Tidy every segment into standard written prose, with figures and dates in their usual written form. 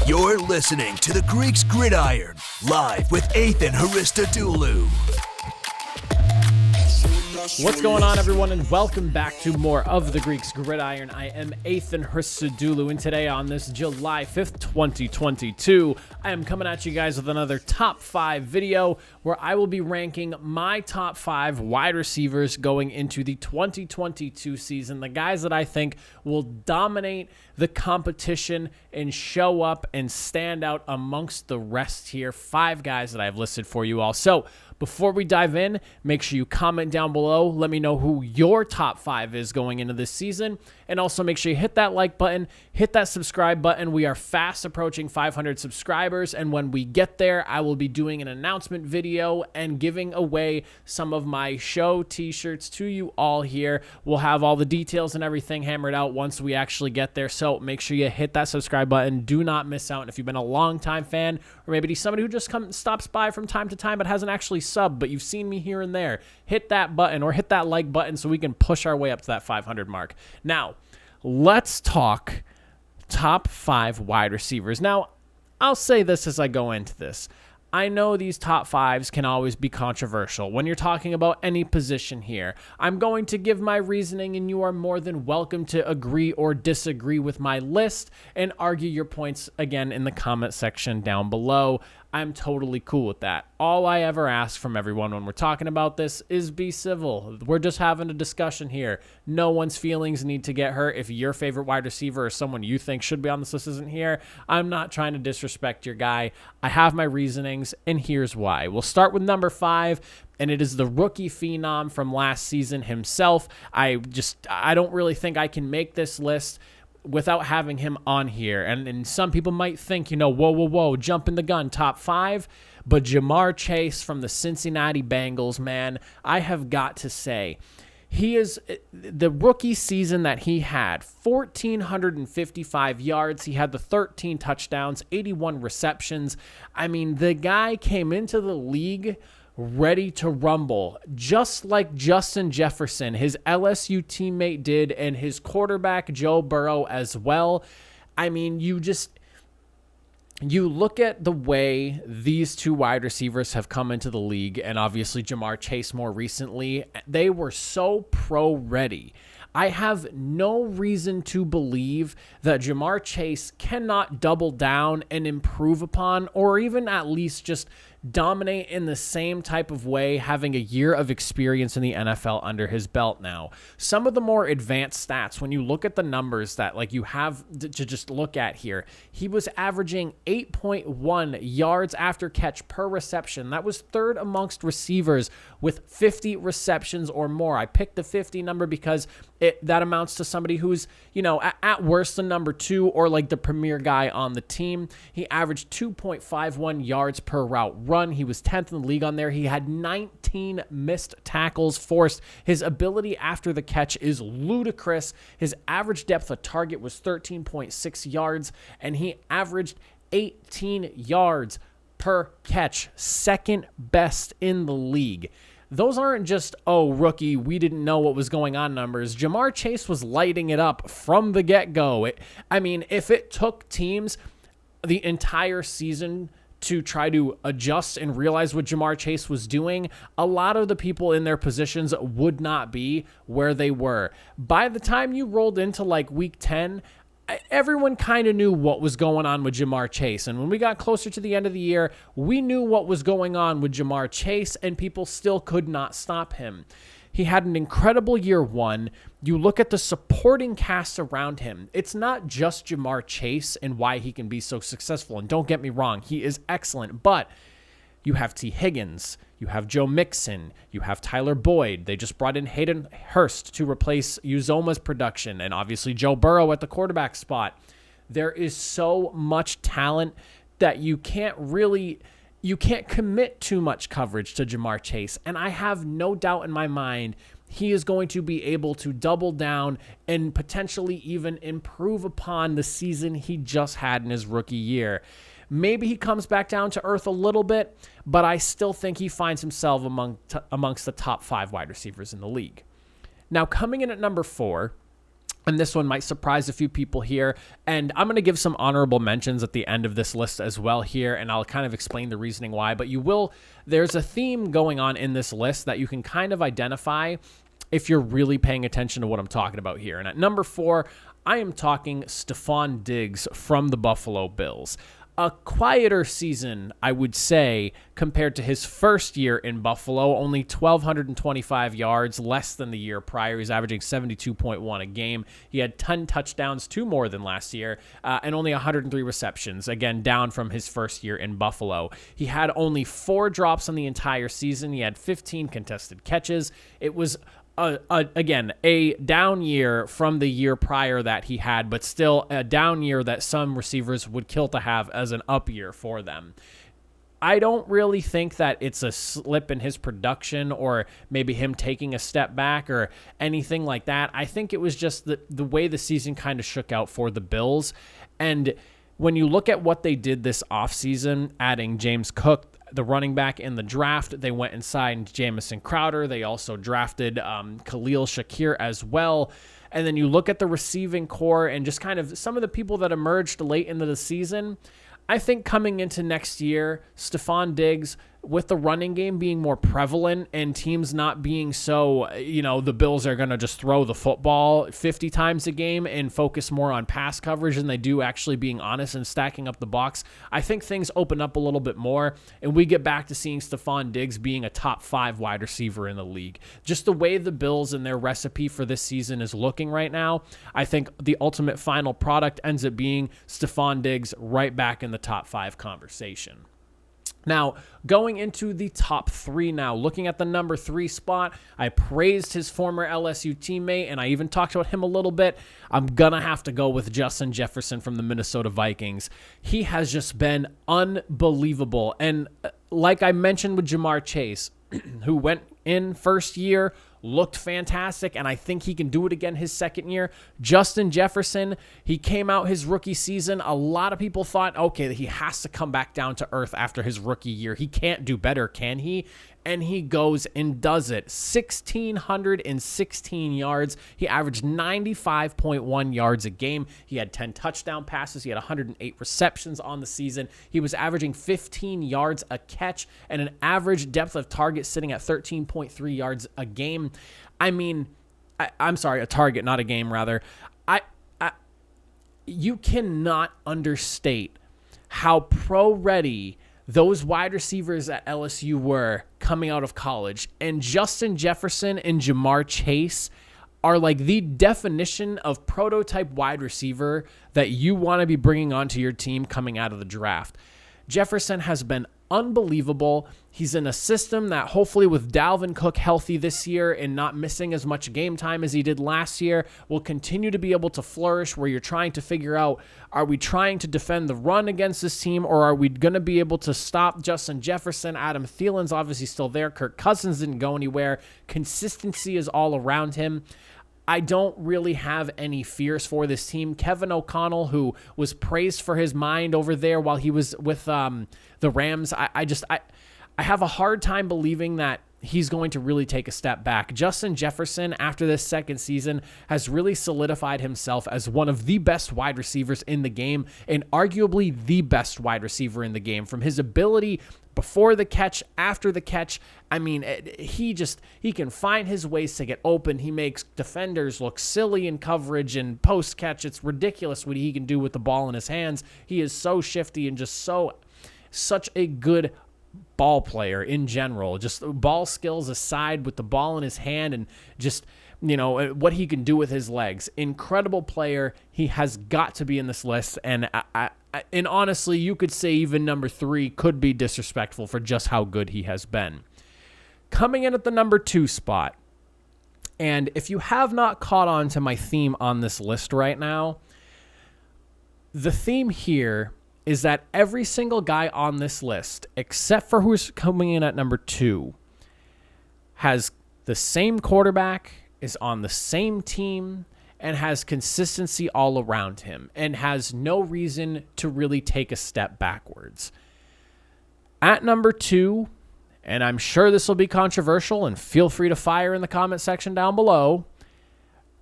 You're listening to the Greeks Gridiron, live with Ethan Haristodoulou. What's going on, everyone, and welcome back to more of the Greeks Gridiron. I am Ethan Haristodoulou, and today on this July 5th, 2022, I am coming at you guys with another top 5 video where I will be ranking my top 5 wide receivers going into the 2022 season, the guys that I think will dominate the competition and show up and stand out amongst the rest here. 5 guys that I've listed for you all. So before we dive in, make sure you comment down below. Let me know who your top 5 is going into this season. And also make sure you hit that like button, hit that subscribe button. We are fast approaching 500 subscribers. And when we get there, I will be doing an announcement video and giving away some of my show t-shirts to you all here. We'll have all the details and everything hammered out once we actually get there. So make sure you hit that subscribe button. Do not miss out. And if you've been a long-time fan, or maybe somebody who just stops by from time to time but hasn't actually subbed, but you've seen me here and there, hit that button or hit that like button so we can push our way up to that 500 mark. Now, let's talk top 5 wide receivers. Now, I'll say this as I go into this. I know these top 5s can always be controversial when you're talking about any position here. I'm going to give my reasoning, and you are more than welcome to agree or disagree with my list and argue your points again in the comment section down below. I'm totally cool with that. All I ever ask from everyone when we're talking about this is be civil. We're just having a discussion here. No one's feelings need to get hurt. If your favorite wide receiver or someone you think should be on this list isn't here, I'm not trying to disrespect your guy. I have my reasonings, and here's why. We'll start with number 5, and it is the rookie phenom from last season himself. I don't really think I can make this list without having him on here. And some people might think, whoa, jumping the gun, top 5. But Ja'Marr Chase from the Cincinnati Bengals, man, I have got to say, he is the rookie season that he had, 1,455 yards. He had the 13 touchdowns, 81 receptions. I mean, the guy came into the league ready to rumble, just like Justin Jefferson, his LSU teammate, did, and his quarterback Joe Burrow as well. I mean, you look at the way these 2 wide receivers have come into the league, and obviously Ja'Marr Chase more recently, they were so pro-ready. I have no reason to believe that Ja'Marr Chase cannot double down and improve upon, or even at least just dominate in the same type of way, having a year of experience in the NFL under his belt now. Some of the more advanced stats, when you look at the numbers that you have to just look at here, he was averaging 8.1 yards after catch per reception. That was 3rd amongst receivers with 50 receptions or more. I picked the 50 number because that amounts to somebody who's, at worst the number 2 or like the premier guy on the team. He averaged 2.51 yards per route run. He was 10th in the league on there. He had 19 missed tackles forced. His ability after the catch is ludicrous. His average depth of target was 13.6 yards, and he averaged 18 yards per catch, 2nd best in the league. Those aren't just, rookie, we didn't know what was going on numbers. Ja'Marr Chase was lighting it up from the get-go. If it took teams the entire season to try to adjust and realize what Ja'Marr Chase was doing, a lot of the people in their positions would not be where they were. By the time you rolled into week 10, everyone kind of knew what was going on with Ja'Marr Chase. And when we got closer to the end of the year, we knew what was going on with Ja'Marr Chase, and people still could not stop him. He had an incredible year 1. You look at the supporting cast around him. It's not just Ja'Marr Chase and why he can be so successful. And don't get me wrong, he is excellent. But you have T. Higgins, you have Joe Mixon, you have Tyler Boyd. They just brought in Hayden Hurst to replace Uzoma's production, and obviously Joe Burrow at the quarterback spot. There is so much talent that you can't commit too much coverage to Ja'Marr Chase. And I have no doubt in my mind he is going to be able to double down and potentially even improve upon the season he just had in his rookie year. Maybe he comes back down to earth a little bit, but I still think he finds himself amongst the top 5 wide receivers in the league. Now, coming in at number 4, And this one might surprise a few people here. And I'm going to give some honorable mentions at the end of this list as well here, and I'll kind of explain the reasoning why. But there's a theme going on in this list that you can kind of identify if you're really paying attention to what I'm talking about here. And at number 4, I am talking Stephon Diggs from the Buffalo Bills. A quieter season, I would say, compared to his first year in Buffalo. Only 1,225 yards, less than the year prior. He's averaging 72.1 a game. He had 10 touchdowns, 2 more than last year, and only 103 receptions, again, down from his first year in Buffalo. He had only 4 drops on the entire season. He had 15 contested catches. It was again, a down year from the year prior that he had, but still a down year that some receivers would kill to have as an up year for them. I don't really think that it's a slip in his production or maybe him taking a step back or anything like that. I think it was just the way the season kind of shook out for the Bills. And when you look at what they did this offseason, adding James Cook, the running back in the draft, they went and signed Jamison Crowder. They also drafted Khalil Shakir as well. And then you look at the receiving core and just kind of some of the people that emerged late into the season. I think coming into next year, Stephon Diggs, with the running game being more prevalent and teams not being so, the Bills are going to just throw the football 50 times a game and focus more on pass coverage than they do actually being honest and stacking up the box. I think things open up a little bit more and we get back to seeing Stephon Diggs being a top 5 wide receiver in the league. Just the way the Bills and their recipe for this season is looking right now, I think the ultimate final product ends up being Stephon Diggs right back in the top 5 conversation. Now, going into the top 3 now, looking at the number 3 spot, I praised his former LSU teammate, and I even talked about him a little bit. I'm going to have to go with Justin Jefferson from the Minnesota Vikings. He has just been unbelievable. And like I mentioned with Jamar Chase, who went in first year, looked fantastic, and I think he can do it again his second year. Justin Jefferson, he came out his rookie season. A lot of people thought, okay, he has to come back down to earth after his rookie year. He can't do better, can he? And he goes and does it. 1,616 yards. He averaged 95.1 yards a game. He had 10 touchdown passes. He had 108 receptions on the season. He was averaging 15 yards a catch and an average depth of target sitting at 13.3 yards a game. I'm sorry, a target, not a game, rather. You cannot understate how pro-ready those wide receivers at LSU were coming out of college. And Justin Jefferson and Jamar Chase are like the definition of prototype wide receiver that you want to be bringing onto your team coming out of the draft. Jefferson has been unbelievable. He's in a system that hopefully with Dalvin Cook healthy this year and not missing as much game time as he did last year will continue to be able to flourish, where you're trying to figure out, are we trying to defend the run against this team, or are we going to be able to stop Justin Jefferson? Adam Thielen's obviously still there. Kirk Cousins didn't go anywhere. Consistency is all around him. I don't really have any fears for this team. Kevin O'Connell, who was praised for his mind over there while he was with the Rams, I have a hard time believing that he's going to really take a step back. Justin Jefferson, after this second season, has really solidified himself as one of the best wide receivers in the game, and arguably the best wide receiver in the game. From his ability before the catch, after the catch, he can find his ways to get open. He makes defenders look silly in coverage and post-catch. It's ridiculous what he can do with the ball in his hands. He is so shifty and just such a good ball player in general. Just ball skills aside, with the ball in his hand and just, what he can do with his legs. Incredible player. He has got to be in this list. And and honestly, you could say even number 3 could be disrespectful for just how good he has been. Coming in at the number 2 spot, and if you have not caught on to my theme on this list right now, the theme here is that every single guy on this list, except for who's coming in at number 2, has the same quarterback, is on the same team, and has consistency all around him, and has no reason to really take a step backwards. At number 2, and I'm sure this will be controversial, and feel free to fire in the comment section down below,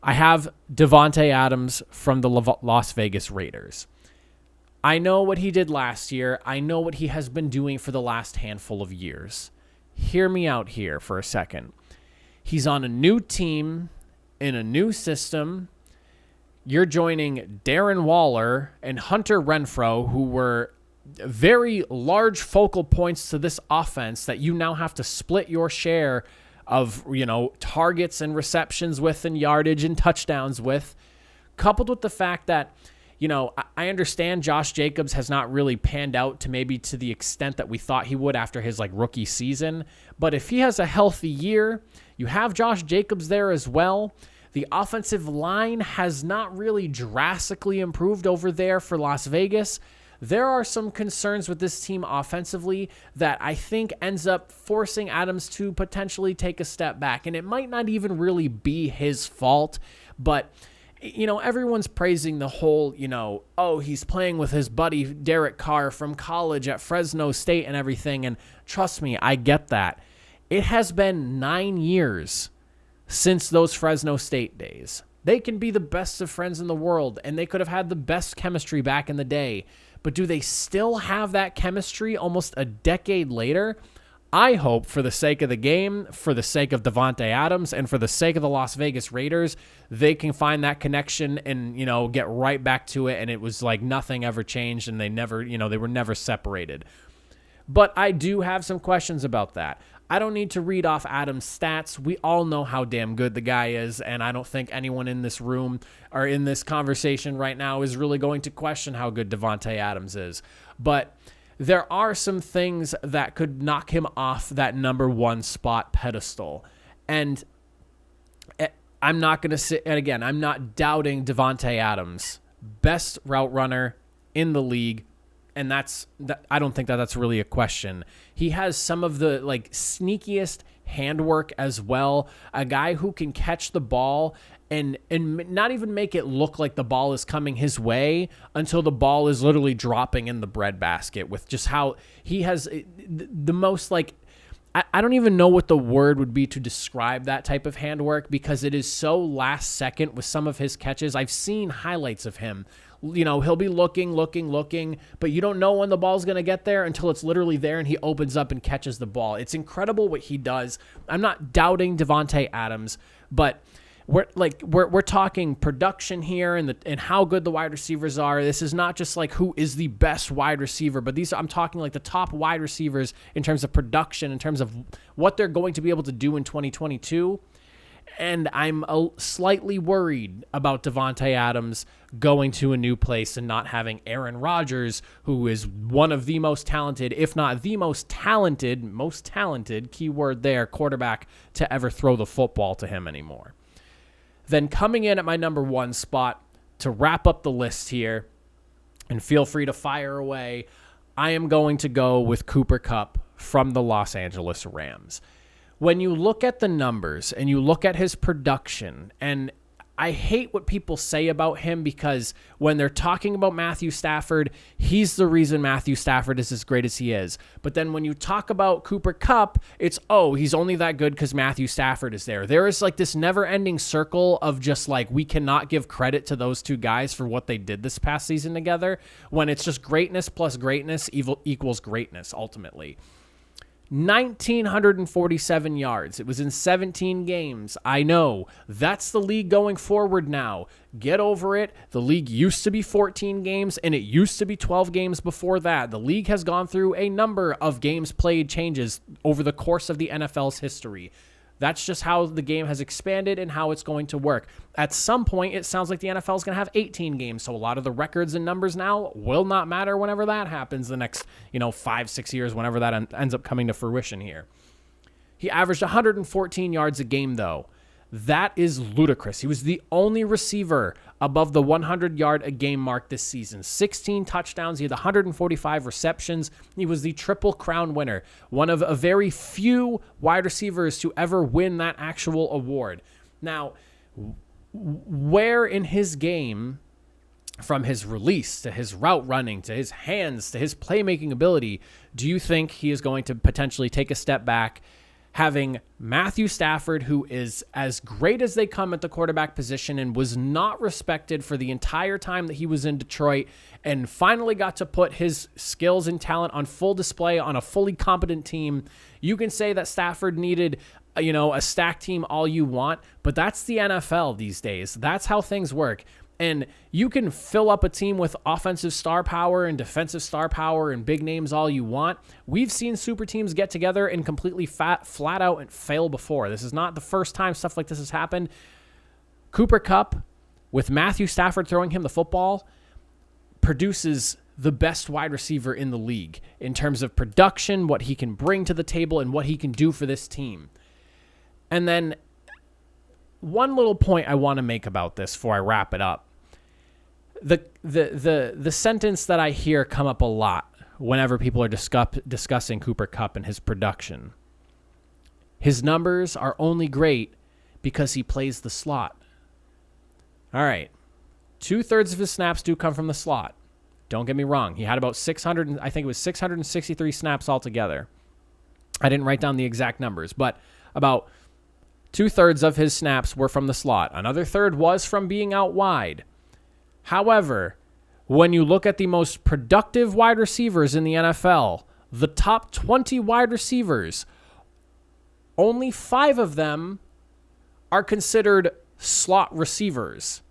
I have Davante Adams from the Las Vegas Raiders. I know what he did last year. I know what he has been doing for the last handful of years. Hear me out here for a second. He's on a new team in a new system. You're joining Darren Waller and Hunter Renfrow, who were very large focal points to this offense that you now have to split your share of, targets and receptions with and yardage and touchdowns with, coupled with the fact that, I understand Josh Jacobs has not really panned out to the extent that we thought he would after his rookie season. But if he has a healthy year, you have Josh Jacobs there as well. The offensive line has not really drastically improved over there for Las Vegas. There are some concerns with this team offensively that I think ends up forcing Adams to potentially take a step back. And it might not even really be his fault, but everyone's praising the whole, he's playing with his buddy Derek Carr from college at Fresno State and everything. And trust me, I get that. It has been 9 years since those Fresno State days. They can be the best of friends in the world, and they could have had the best chemistry back in the day. But do they still have that chemistry almost a decade later? I hope, for the sake of the game, for the sake of Davante Adams, and for the sake of the Las Vegas Raiders, they can find that connection and, get right back to it. And it was like nothing ever changed, and they never, they were never separated. But I do have some questions about that. I don't need to read off Adams' stats. We all know how damn good the guy is, and I don't think anyone in this room or in this conversation right now is really going to question how good Davante Adams is. But there are some things that could knock him off that number one spot pedestal. And I'm not going to sit, and again, I'm not doubting Davante Adams, best route runner in the league. And I don't think that's really a question. He has some of the sneakiest handwork as well. A guy who can catch the ball and not even make it look like the ball is coming his way until the ball is literally dropping in the breadbasket, with just how he has the most I don't even know what the word would be to describe that type of handwork, because it is so last second with some of his catches. I've seen highlights of him. He'll be looking, but you don't know when the ball's going to get there until it's literally there and he opens up and catches the ball. It's incredible what he does. I'm not doubting Davante Adams, but we're talking production here and how good the wide receivers are. This is not just who is the best wide receiver, but I'm talking the top wide receivers in terms of production, in terms of what they're going to be able to do in 2022. And I'm slightly worried about Davante Adams going to a new place and not having Aaron Rodgers, who is one of the most talented, if not the most talented, keyword there, quarterback to ever throw the football to him anymore. Then coming in at my number one spot to wrap up the list here, and feel free to fire away, I am going to go with Cooper Kupp from the Los Angeles Rams. When you look at the numbers and you look at his production, and I hate what people say about him, because when they're talking about Matthew Stafford, he's the reason Matthew Stafford is as great as he is. But then when you talk about Cooper Kupp, it's, he's only that good because Matthew Stafford is there. There is this never-ending circle of just we cannot give credit to those two guys for what they did this past season together, when it's just greatness plus greatness equals greatness ultimately. 1,947 yards. It was in 17 games. I know. That's the league going forward now. Get over it. The league used to be 14 games, and it used to be 12 games before that. The league has gone through a number of games played changes over the course of the NFL's history. That's just how the game has expanded and how it's going to work. At some point, it sounds like the NFL is going to have 18 games, so a lot of the records and numbers now will not matter whenever that happens the next, 5-6 years, whenever that ends up coming to fruition here. He averaged 114 yards a game, though. That is ludicrous. He was the only receiver above the 100-yard-a-game mark this season. 16 touchdowns. He had 145 receptions. He was the Triple Crown winner, one of a very few wide receivers to ever win that actual award. Now, where in his game, from his release to his route running to his hands to his playmaking ability, do you think he is going to potentially take a step back, having Matthew Stafford, who is as great as they come at the quarterback position and was not respected for the entire time that he was in Detroit, and finally got to put his skills and talent on full display on a fully competent team. You can say that Stafford needed, a stacked team all you want, but that's the NFL these days. That's how things work. And you can fill up a team with offensive star power and defensive star power and big names all you want. We've seen super teams get together and completely flat out and fail before. This is not the first time stuff like this has happened. Cooper Kupp, with Matthew Stafford throwing him the football, produces the best wide receiver in the league in terms of production, what he can bring to the table, and what he can do for this team. And then one little point I want to make about this before I wrap it up. The sentence that I hear come up a lot whenever people are discussing Cooper Kupp and his production. His numbers are only great because he plays the slot. All right. 2/3 of his snaps do come from the slot. Don't get me wrong. He had about 663 snaps altogether. I didn't write down the exact numbers, but about 2/3 of his snaps were from the slot. Another third was from being out wide. However, when you look at the most productive wide receivers in the NFL, the top 20 wide receivers, only 5 of them are considered slot receivers.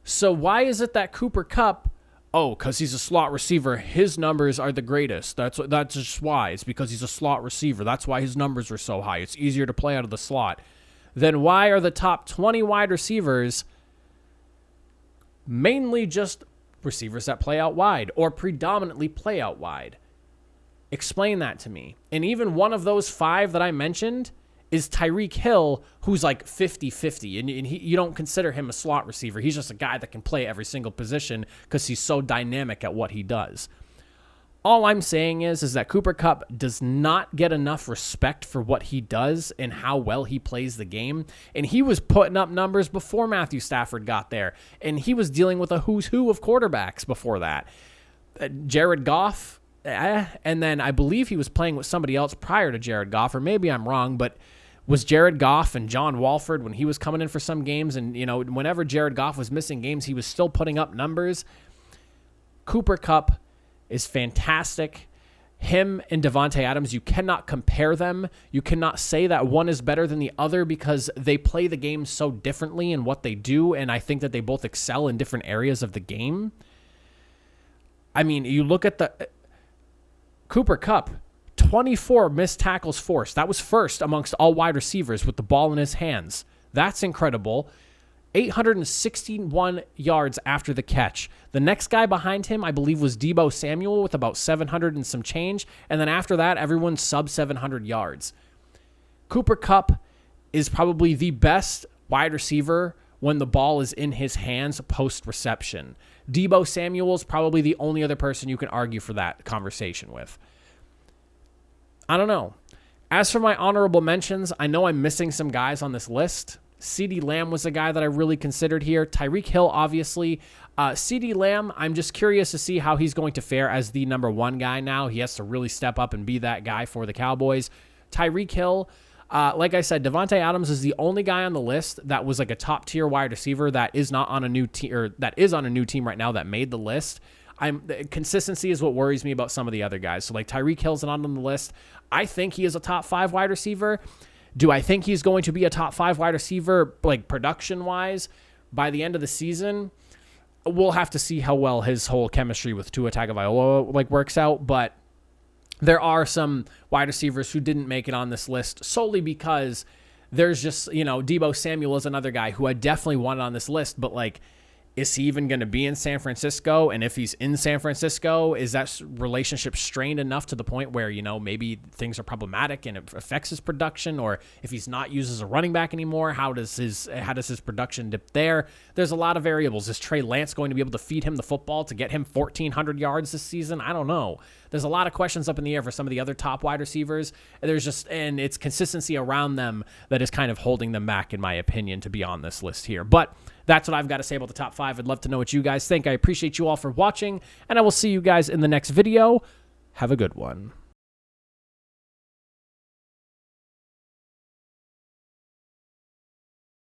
So why is it that Cooper Kupp, because he's a slot receiver, his numbers are the greatest? That's just why. It's because he's a slot receiver. That's why his numbers are so high. It's easier to play out of the slot. Then why are the top 20 wide receivers mainly just receivers that play out wide or predominantly play out wide? Explain that to me. And even one of those 5 that I mentioned is Tyreek Hill, who's like 50-50. And you don't consider him a slot receiver. He's just a guy that can play every single position because he's so dynamic at what he does. All I'm saying is that Cooper Kupp does not get enough respect for what he does and how well he plays the game. And he was putting up numbers before Matthew Stafford got there. And he was dealing with a who's who of quarterbacks before that. Jared Goff, and then I believe he was playing with somebody else prior to Jared Goff, or maybe I'm wrong, but was Jared Goff and John Walford when he was coming in for some games, and whenever Jared Goff was missing games, he was still putting up numbers. Cooper Kupp is fantastic. Him and Davante Adams, you cannot compare them. You cannot say that one is better than the other because they play the game so differently in what they do, and I think that they both excel in different areas of the game. I mean, you look at the Cooper Kupp, 24 missed tackles forced. That was first amongst all wide receivers with the ball in his hands. That's incredible. 861 yards after the catch. The next guy behind him, I believe, was Deebo Samuel with about 700 and some change. And then after that, everyone's sub 700 yards. Cooper Kupp is probably the best wide receiver when the ball is in his hands post-reception. Deebo Samuel is probably the only other person you can argue for that conversation with. I don't know. As for my honorable mentions, I know I'm missing some guys on this list. CeeDee Lamb was a guy that I really considered here. Tyreek Hill, obviously. CeeDee Lamb, I'm just curious to see how he's going to fare as the number 1 guy now. He has to really step up and be that guy for the Cowboys. Tyreek Hill, like I said, Davante Adams is the only guy on the list that was like a top-tier wide receiver that is not on a new team, or that is on a new team right now that made the list. Consistency is what worries me about some of the other guys. So like Tyreek Hill's not on the list. I think he is a top 5 wide receiver. Do I think he's going to be a top 5 wide receiver, like production-wise, by the end of the season? We'll have to see how well his whole chemistry with Tua Tagovailoa works out. But there are some wide receivers who didn't make it on this list solely because there's just, Deebo Samuel is another guy who I definitely wanted on this list, but is he even going to be in San Francisco? And if he's in San Francisco, is that relationship strained enough to the point where, maybe things are problematic and it affects his production? Or if he's not used as a running back anymore, how does his production dip there? There's a lot of variables. Is Trey Lance going to be able to feed him the football to get him 1,400 yards this season? I don't know. There's a lot of questions up in the air for some of the other top wide receivers. And it's consistency around them that is kind of holding them back, in my opinion, to be on this list here. But that's what I've got to say about the top 5. I'd love to know what you guys think. I appreciate you all for watching, and I will see you guys in the next video. Have a good one.